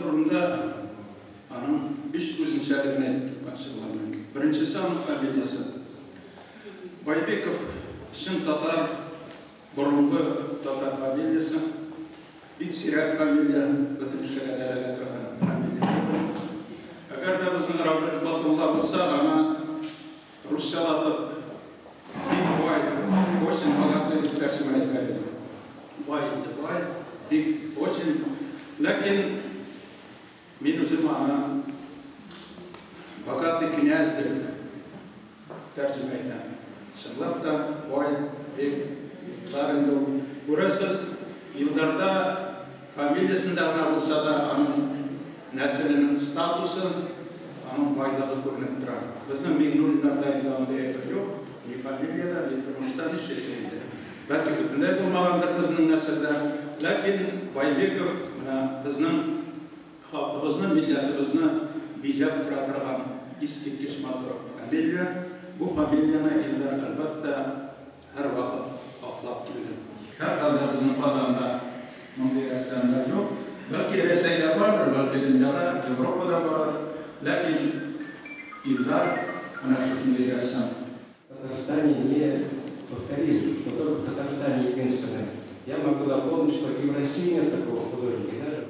турында аның үш өзіншелігін айтып кетмекші боламын. Біріншісі аның фамилиясы. Байбеков шын татар, бұрынғы татар фамилиясы. Бик сирек фамилия, бітірішіге дәрәге тұрған фамилия. Әгер де біздің Раббит Батулла болса, ана русшалатып Big White, очень богатый тәржімә етеді. White, Big, очень. Ләкин мен өзім ана богатый князь деп тәржімә етемін. Шынлап та White, Big, Тарынды. Көресіз, Илдарда фамилиясында ғана болса да аның нәсілінің статусы, аның байлығы көрініп тұрады. Біздің Мигнуллиндарда айтылғандай жоқ, не фамилияда, не тұрмышта ешшесінде. Бәлкі бүтіндей болмағандар біздің нәсілді, ләкин Байбеков біздің халқымызны, милләтімізні бизеп тұра тұрған ескерткіш матур фамилия. Бұл фамилияны Илдар әлбәттә әр вақыт атлап келді. Her halde bizim pazarda mümkün rəssamlar yok. Belki Rəsəydə vardır, belki dünyada, Avrupa'da var. Lakin İllar ana şunday rəssam. В Татарстане не повторили, но только в Татарстане единственное. Я могу напомнить, что и в России нет такого художника, даже